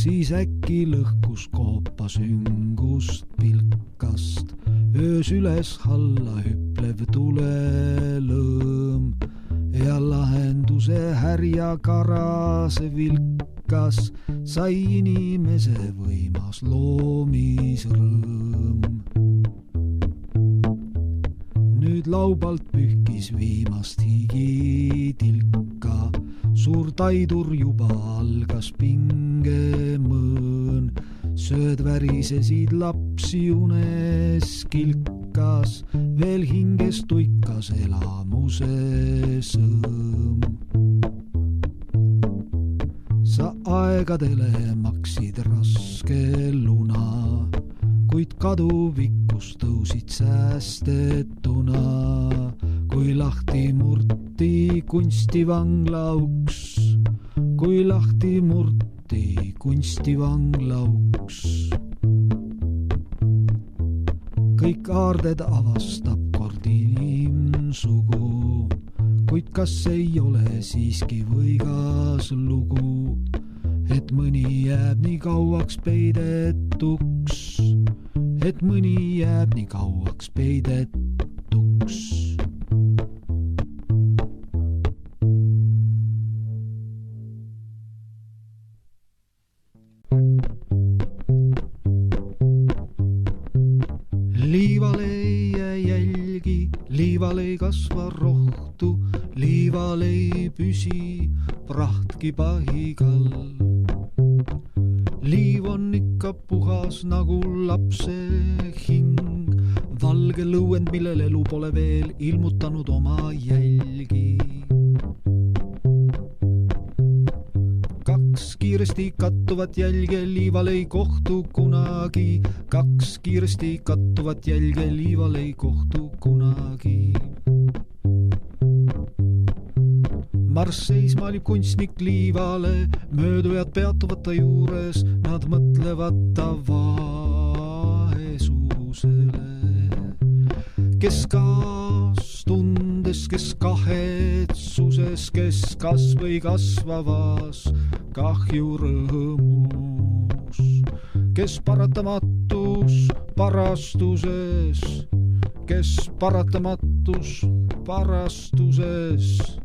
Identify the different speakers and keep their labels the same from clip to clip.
Speaker 1: siis äkki lõhkus koopa süngust pilkast. Öös üles alla hüplev tulelõõm ja lahenduse härja karase vilkas sai inimese võimas loomisrõõm. Nüüd laubalt pühkis viimast higitilka, suur taidur juba algas pingemõõn. Sööd värisesid lapsi unes kilkas, veel hinges tuikas elamuse sõõm. Sa aegadele maksid raske luna, kuid kaduvikkus tõusid säästetuna, kui lahti murti kunstivangla uks, kui lahti murti kunstivangla uks. Kõik aarded avastab kord inimsugu, kuid kas ei ole siiski võigas lugu, et mõni jääb nii kauaks peidetuks, et mõni jääb nii kauaks peidetuks. Liival ei jää jälgi, liival ei kasva rohtu, liival ei püsi prahtki paigal. Liiv on ikka puhas nagu lapse hing, valge lõuend, millel elu pole veel ilmutanud oma jälgi. Kaks kiiresti kattuvat jälge liival ei kohtu kunagi, kaks kiiresti kattuvat jälge liival ei kohtu kunagi. Marseis maalib kunstnik liivale, möödujad peatuvad ta juures, nad mõtlevad ta vaesusele. Kes kaastundes, kes kahetsuses, kes kas või kasvavas kahju rõõmus, kes paratamatus parastuses, kes paratamatus parastuses,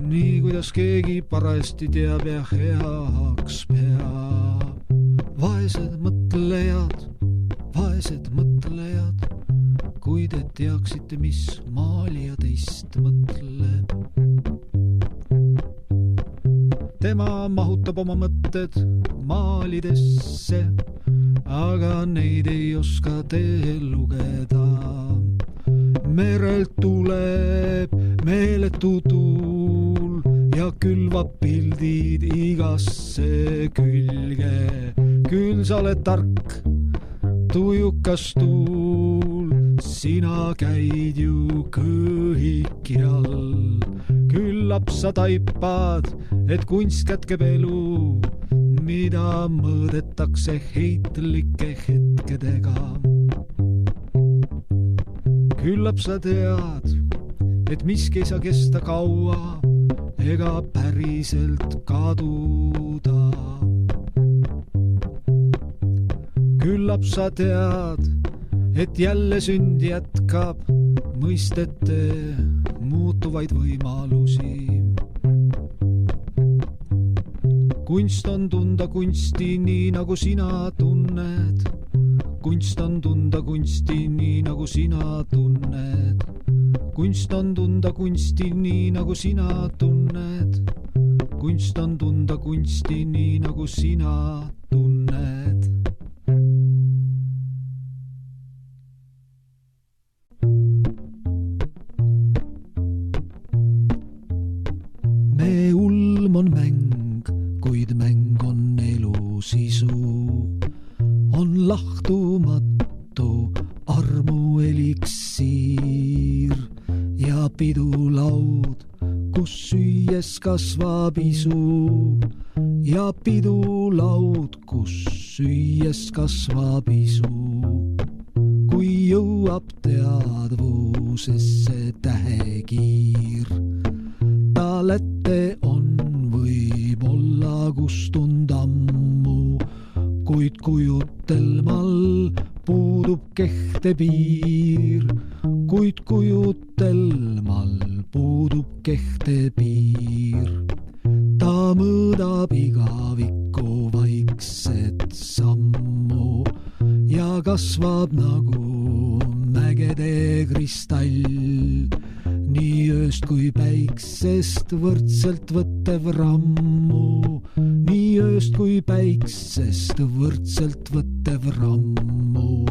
Speaker 1: nii kuidas keegi parajasti teab ja heaks peab. Vaesed mõtlejad, kui te teaksite, mis maalija teist mõtleb. Tema mahutab oma mõtted maalidesse, aga neid ei oska te lugeda. Merelt tuleb meeletu tuul ja külvab pildid igasse külge. Küll sa oled tark, tujukas tuul, sina käid ju kõikjal. Küllap sa taipad, et kunst kätkeb elu, mida mõõdetakse heitlike hetkedega. Küllap sa tead, et miski ei saa kesta kaua ega päriselt kaduda. Küllap sa tead, et jälle sünd jätkab mõistete muutuvaid võimalusi. Kunst on tunda kunsti nii nagu sina tunned. Kunst on tunda kunsti nii nagu sina tunned. Kunst on tunda kunsti nii nagu sina tunned. Kunst on tunda kunsti nii nagu sina tunned. Me ulm on mäng, kuid mäng on elu sisu. On lahtumatu armu eliksiir ja pidulaud, kus süües kasvab isu. Ja pidulaud, kus süües kasvab isu. Kui jõuab teadvusesse tähekiir, tal ette on võib-olla kustund ammu. kuid kujutelmal puudub kehte piir, kuid kujutelmal puudub kehte piir. Ta mõõdab igavikku vaikset sammu ja kasvab nagu mägede kristall, nii ööst kui päiksest võrdselt võttev rammu, nii ööst kui päiksest võrdselt võttev rammu.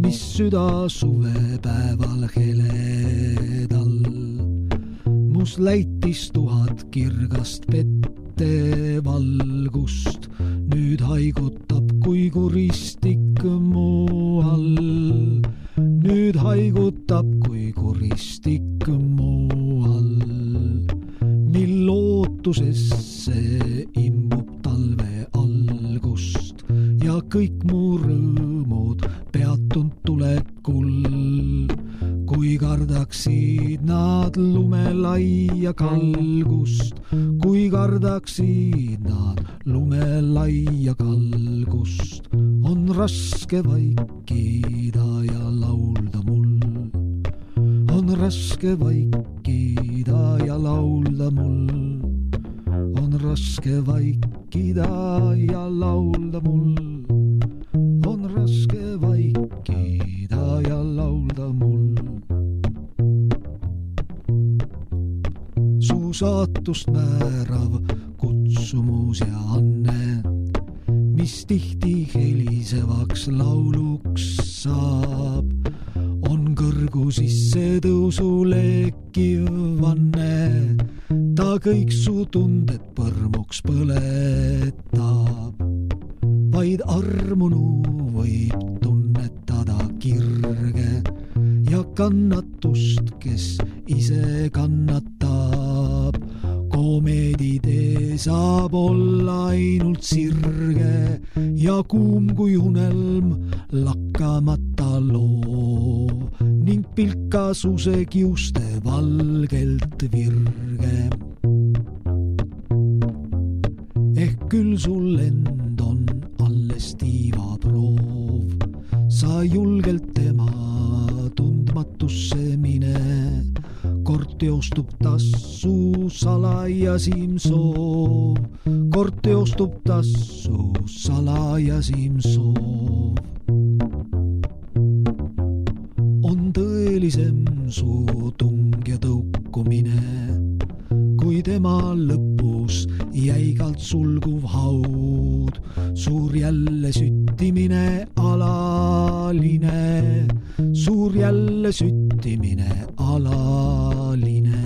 Speaker 1: Mis süda suvepäeval heledal, mus läitis 1000 kirgast pette valgust, nüüd haigutab kui kuristik mu all, nüüd haigutab kui kuristik mu all, mil lootusesse imbub talve algust ja kõik mu rõõmud peatunud tulekul, kui kardaksid nad lumelaia kalgust, kui kardaksid nad lumelaia kalgust. On raske vaikida ja laulda mul, on raske vaikida ja laulda mul, on raske vaikida ja laulda mul, on raske vaikida ja laulda mul. Su saatust määrav kutsumus ja anne, mis tihti helisevaks lauluks saab, on kõrgu sisse tõusu lekkiv vanne, ta kõik su tunded põrmuks põletab. Vaid armunu võib tunnetada kirge ja kannatust, kes ise kannatab. Komeeditee saab olla ainult sirge ja kuum kui unelm lakkamata loov ning pilkasuse kiuste valgelt virge. Ehk küll sul end on alles tiivaproov, sa julgelt tema tundmatusse mine, kord teostub tassu salajasim soov, kord teostub tassu salajasim soov. On tõelisem su tung ja tõukumine, kui tema lõpus jäigalt sulguv haud, suur jälle süttimine alaline, suur jälle süttimine alaline.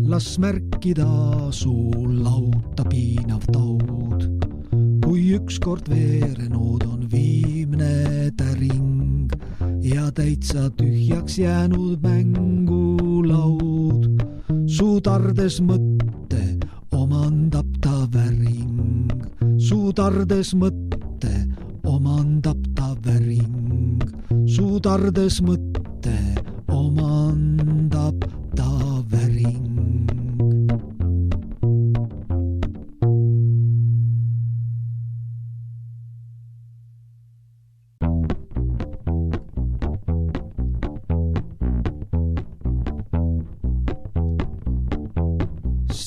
Speaker 1: Las märkida su lauta piinav taud, kui ükskord veerenud on viimne täring ja täitsa tühjaks jäänud mängulaud. Su tardes mõtte omandab ta väring, su tardes mõtte omandab ta väring, su tardes mõtte omandab ta väring.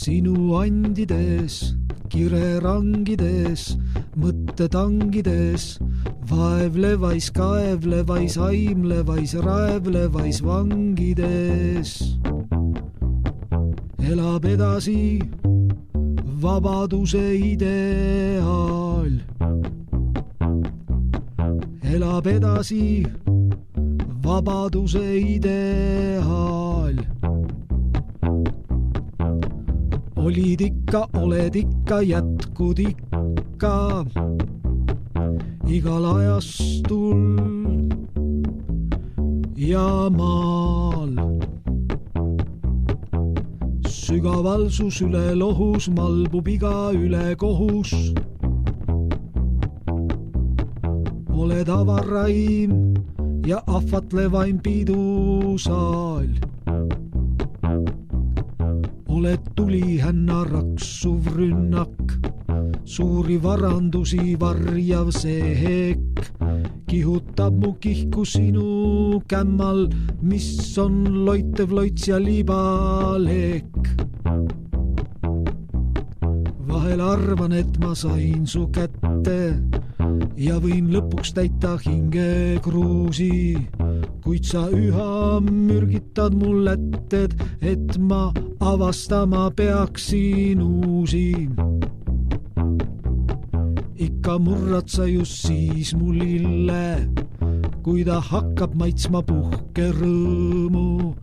Speaker 1: Sinu andides, kirerangides, mõttetangides, vaevlevais, kaevlevais, aimlevais, raevlevais vangides. Elab edasi vabaduse ideaal. Elab edasi vabaduse ideaal. Olid ikka, oled ikka, jätkud ikka igal ajastul ja maal. Sügaval su sülelohus malbub iga ülekohus. Oled avaraim ja ahvatlevaim pidusaal. oled tulihänna raksuv rünnak, suuri varandusi varjav see hekk, kihutab mu kihku sinu kämmal, mis on loitev loits ja libalekk. Vahel arvan, et ma sain su kätte ja võin lõpuks täita hingekruusi, kuid sa üha mürgitad mul lätted, et ma avastama peaksin uusi. Ikka murrad sa just siis mu lille, kui ta hakkab maitsma puhkerõõmu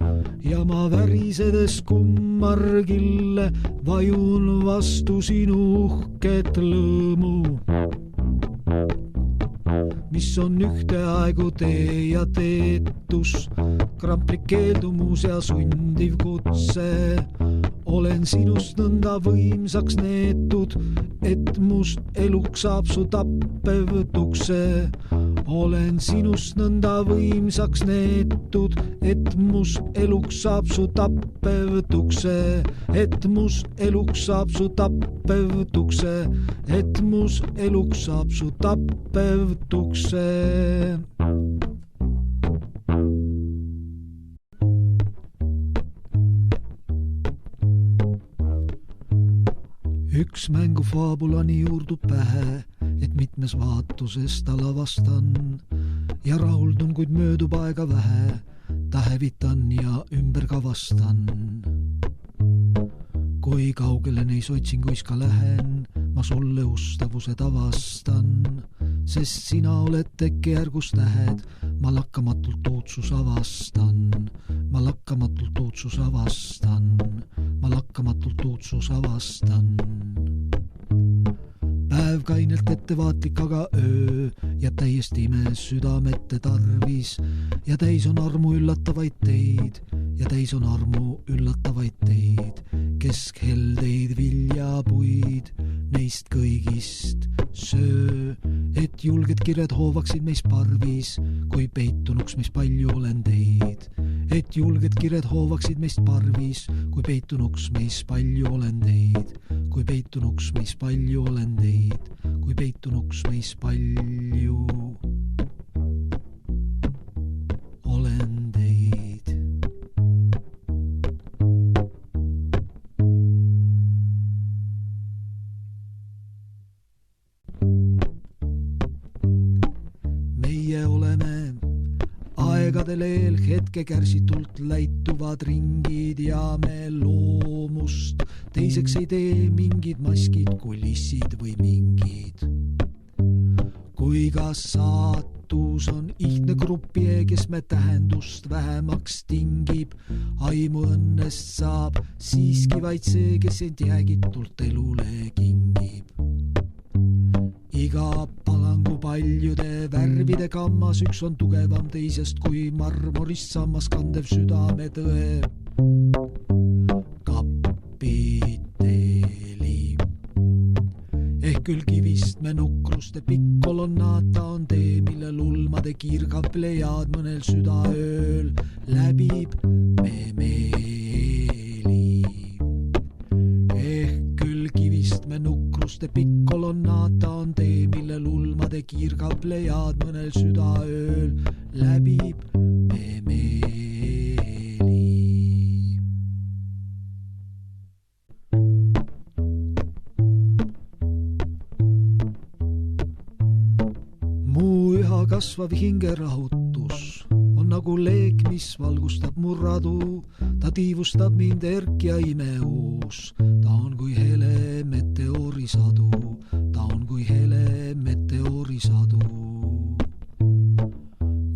Speaker 1: ja ma värisedes kummargille vajun vastu sinu uhket lõõmu, mis on ühteaegu tee ja teetus, kramplik keeldumus ja sundiv kutse. Olen sinust nõnda võimsaks neetud, et must eluks saab su tappev tukse. Olen sinust nõnda võimsaks neetud, et must eluks saab su tappev tukse, et must eluks saab su tappev tukse, et must eluks saab su tappev tukse. Üks mängufaabulani juurdub pähe, et mitmes vaatuses ta lavastan ja rahuldun, kuid möödub aega vähe, ta hävitan ja ümber kavastan. Kui kaugele neis otsinguis ka lähen, ma sulle ustavused avastan, sest sina oled tekkejärgus tähed, ma lakkamatult uudsus avastan, ma lakkamatult uudsus avastan, ma lakkamatult uudsus avastan. Päev kainelt ettevaatlik, aga öö jääb täiesti imes südamette tarvis ja täis on armu üllatavaid teid ja täis on armu üllatavaid teid, keskheldeid viljapuid, neist kõigist söö, et julged kired hoovaksid meis parvis, kui peitunuks meis palju olen teid, et julged kired hoovaksid meist parvis, kui peitunuks meis palju olen teid, kui peitunuks meis palju olen teid, kui peitunuks meis palju olen teid. Meie oleme aegadel eel hetke kärsitult läituvad ringid ja me loomust teiseks ei tee mingid maskid, kulissid või mingid. Kui ka saatus on ihtne grupie, kes me tähendust vähemaks tingib, aimu õnnest saab siiski vaid see, kes end jäägitult elule kingib. Iga palangu paljude värvide kammas, üks on tugevam teisest kui marmorist sammas kandev südametõe. Kapiteeli. Ehk küll kivist me nukruste pikk kolonnaata on tee, millel ulmade kiirgav plejaad mõnel südaööl läbib me meeli. Ehk küll kivist me nukruste pikk kolonnaata on tee, millel ulmade kiirgav plejaad mõnel südaööl läbib me meeli. Mu üha kasvav hingerahutus on nagu leek, mis valgustab mu radu, ta tiivustab mind erk ja imeuus, ta on kui hele meteoorisadu, ta on kui hele meteoorisadu.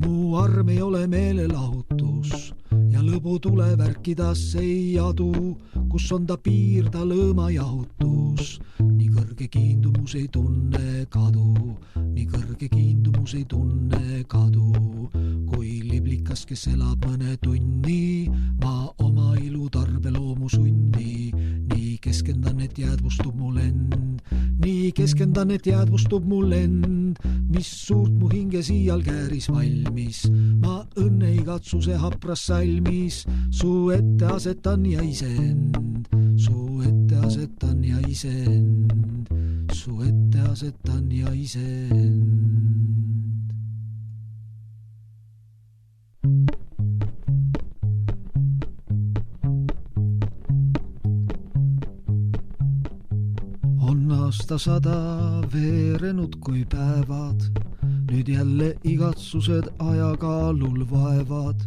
Speaker 1: Mu arm ei ole meelelahutus ja lõbu tulevärkidas ei adu, kus on ta piir, ta lõõmajahutus, nii kõrge kiindumus ei tunne kadu, nii kõrge kiindumus ei tunne kadu, kui liblikas, kes elab mõne tunni, ma oma ilu tarbeloomu sunni, nii keskendan, et jäädvustub mu lend, nii keskendan, et jäädvustub mu lend, mis suurt mu hinge siial kääris valmis, ma õnne igatsuse hapras salmis su ette asetan ja isend, su ette asetan ja iseend, su ette asetan ja iseend. On aastasada veerenud kui päevad, nüüd jälle igatsused ajakaalul vaevad,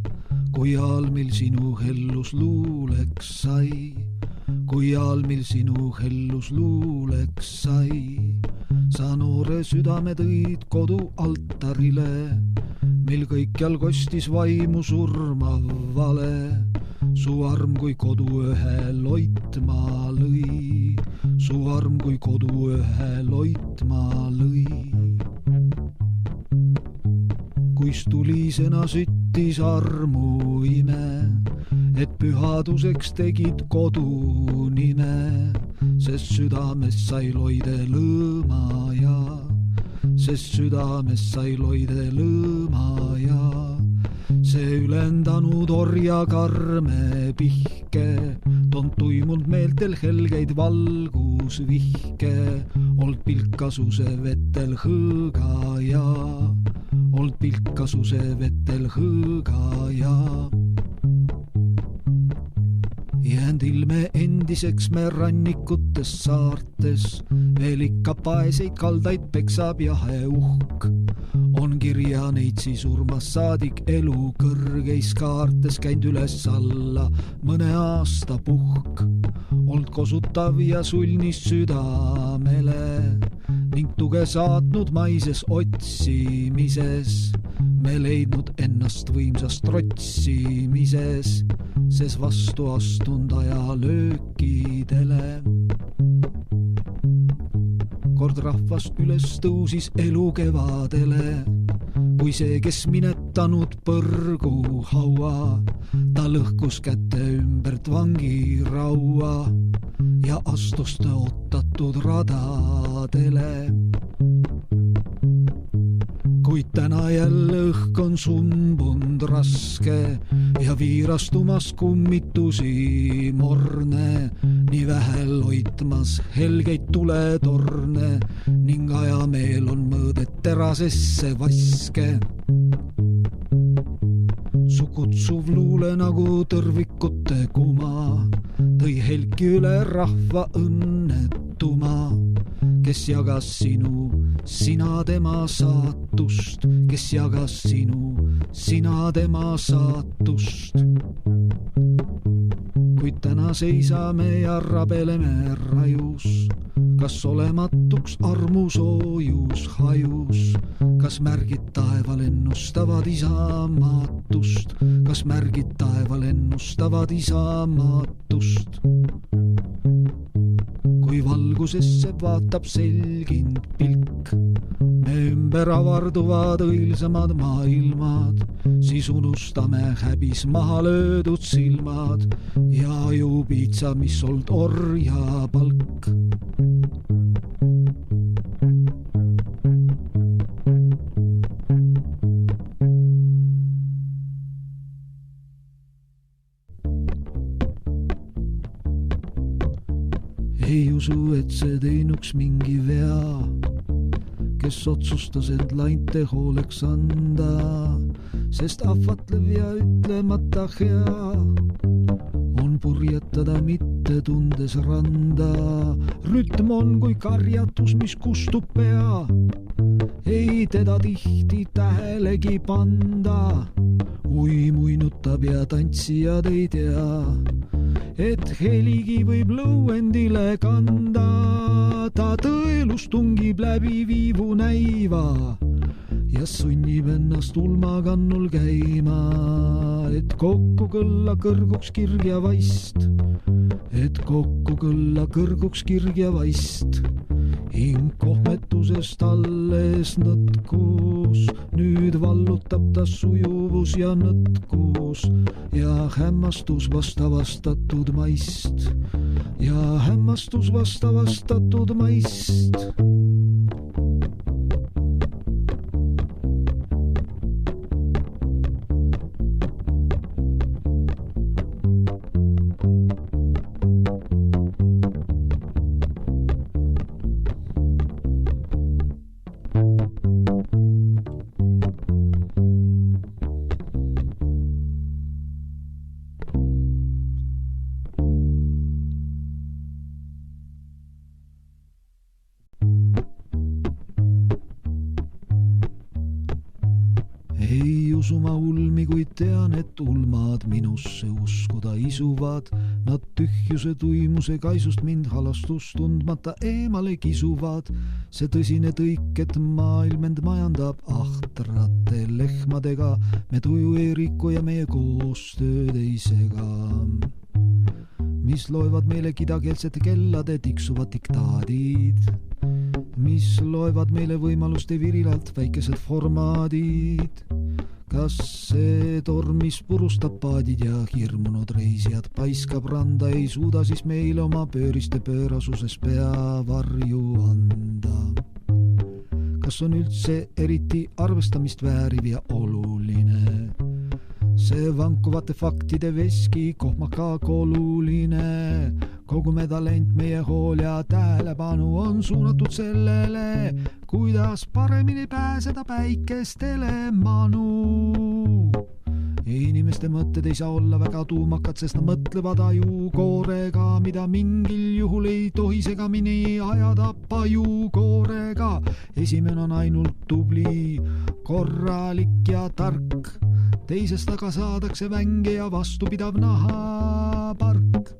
Speaker 1: kui almil sinu hellus luuleks sai, kui almil sinu hellus luuleks sai. Sa noore südame tõid kodu altarile, mil kõikjal kostis vaimu surmav vale. Su arm kui kodu ühe loitma lõi, su arm kui kodu ühe loitma lõi. Kuis tulisena süttis armu ime, et pühaduseks tegid kodu nime, sest südames sai loide lõõma ja, sest südames sai loide lõõma ja. See ülendanud orja karme pihke, toon tuimunud meeltel helgeid valgusvihke, old pilkasuse vetel hõõga ja, old pilkasuse vetel hõõga ja. Jäänd ilme endiseks me rannikutes saartes, veel ikka paeseid kaldaid peksab jahe uhk. On kirja neitsi surmas saadik elu kõrgeis kaartes käind üles alla mõne aasta puhk. Old kosutav ja sulnis südamele ning tuge saatnud maises otsimises. Me leidnud ennast võimsast trotsimises, ses vastu astunud aja löökidele. Kord rahvas üles tõusis elu kevadele, kui see, kes minetanud põrgu haua, ta lõhkus käte ümbert vangiraua ja astus tõotatud radadele. Kuid täna jälle õhk on sumbund raske ja viirastumas kummitusi morne, nii vähe loitmas helgeid tuletorne ning ajameel on mõõdet terasesse vaske. Su kutsuv luule nagu tõrvikute kuma tõi helki üle rahva õnnetuma, kes jagas sinu, sina tema saatust, kes jagas sinu, sina tema saatust. Kuid täna seisame ja rabeleme rajus, kas olematuks armu soojus hajus, kas märgid taeval ennustavad isamatust, kas märgid taeval ennustavad isamatust. Kui valgusesse vaatab selgind pilk, me ümber avarduvad õilsamad maailmad, siis unustame häbis maha löödud silmad ja ajupiitsa, mis old orja palk. Ei usu, et see teinuks mingi vea, kes otsustas end lainte hooleks anda, sest ahvatlev ja ütlemata hea on purjetada mitte tundes randa. Rütm on kui karjatus, mis kustub pea, ei teda tihti tähelegi panda. Uinutab ja tantsijad ei tea, et heligi võib lõuendile kanda. Ta tõelus tungib läbi viivu näiva ja sunnib ennast ulmakannul käima, et kokku kõlla kõrguks kirg ja vaist, et kokku kõlla kõrguks kirg ja vaist. Hing kohmetusest alles nõtkus, nüüd vallutab ta sujuvus ja nõtkus ja hämmastus vastavastatud maist ja hämmastus vastavastatud maist. asuma ulmi, kuid tean, et ulmad minusse uskuda isuvad. Nad tühjuse tuimuse kaisust mind halastus tundmata eemale kisuvad. See tõsine tõik, et maailm end majandab ahtrate lehmadega. Me tuju ei riku ja meie koostööd ei sega. Mis loevad meile kidakeelsete kellade tiksuvad diktaadid. Mis loevad meile võimaluste virilalt väikesed formaadid. Kas see torm, mis purustab paadid ja hirmunud reisijad paiskab randa, ei suuda siis meile oma pööriste pöörasuses peavarju anda? Kas on üldse eriti arvestamist vääriv ja oluline? See vankuvate faktide veski kohmaka koluline. Kogu me talent, meie hool ja tähelepanu on suunatud sellele, kuidas paremini pääseda päikestele manu. Inimeste mõtted ei saa olla väga tuumakad, sest nad mõtlevad ajukoorega, mida mingil juhul ei tohi segamini ajada pajukoorega. Esimene on ainult tubli, korralik ja tark. Teisest aga saadakse vänge ja vastupidav nahapark.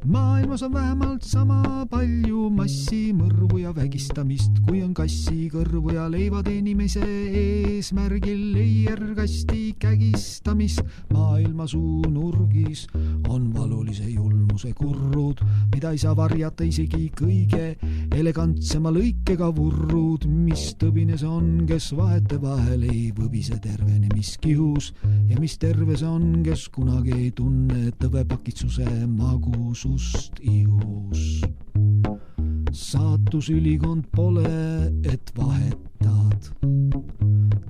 Speaker 1: Maailmas on vähemalt sama palju massi, mõrvu ja vägistamist, kui on kassi, kõrvu ja leivateenimise eesmärgil leierkasti kägistamist. Maailma suunurgis on valulise julmuse kurrud, mida ei saa varjata isegi kõige elegantsema lõikega vurrud. Mis tõbines on, kes vahete vahel ei võbise tervenemiskihus ja mis terves on, kes kunagi ei tunne tõvepakitsuse magusust ihus. Saatusülikond pole, et vahetad.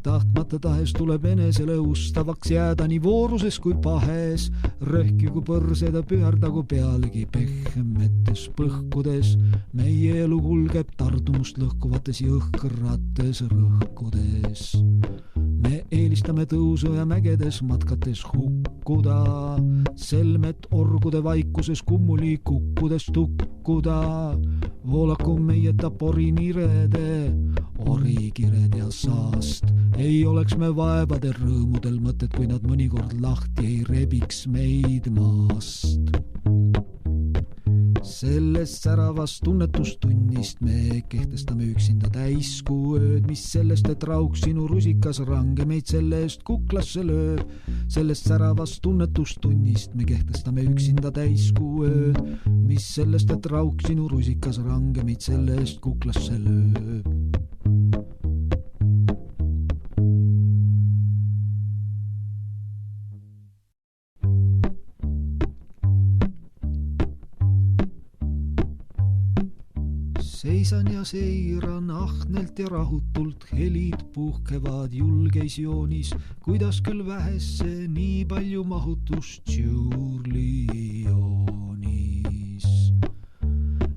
Speaker 1: Tahtmata tahes tuleb enesele ustavaks jääda nii vooruses kui pahes. Rõhkigu põrseda pühardagu pealegi pehmetes põhkudes. Meie elu kulgeb tardumust lõhkuvates jõhkrates rõhkudes. Me eelistame tõusu ja mägedes matkates hukkuda. Selmet orgude vaikuses kummuli kukkudes tukkuda. Voolaku meie tapori nirede, orikired ja saast. Ei oleks me vaevade rõõmudel mõtted, kui nad mõnikord lahti ei rebiks meid maast. Sellest säravast tunnetustunnist me kehtestame üksinda täiskuu ööd, mis sellest, et rauk sinu rusikas range meid selle eest kuklasse lööb. Sellest säravast tunnetustunnist me kehtestame üksinda täiskuu ööd, mis sellest, et rauk sinu rusikas range meid selle eest kuklasse lööb. Seisan ja seiran ahnelt ja rahutult, helid puhkevad julgeis joonis, kuidas küll vähesse nii palju mahutust Tšurli joonis.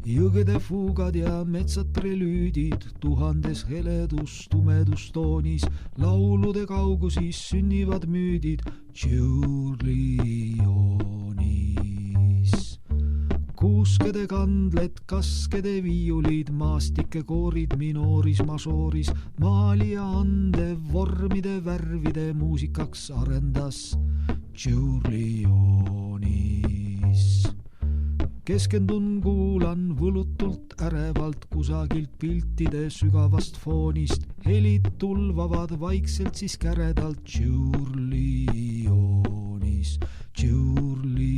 Speaker 1: Jõgede fuugad ja metsad prelüüdid, tuhandes heledus tumedustoonis, laulude kaugusis sünnivad müüdid Tšurli joonis. Kuuskede kandled, kaskede viiulid, maastike koorid minooris, masooris, maalija ande vormide värvide muusikaks arendas Tšurli joonis. Keskendun, kuulan võlutult ärevalt kusagilt piltide sügavast foonist, helid tulvavad vaikselt siis käredalt Tšurli joonis, Tšurli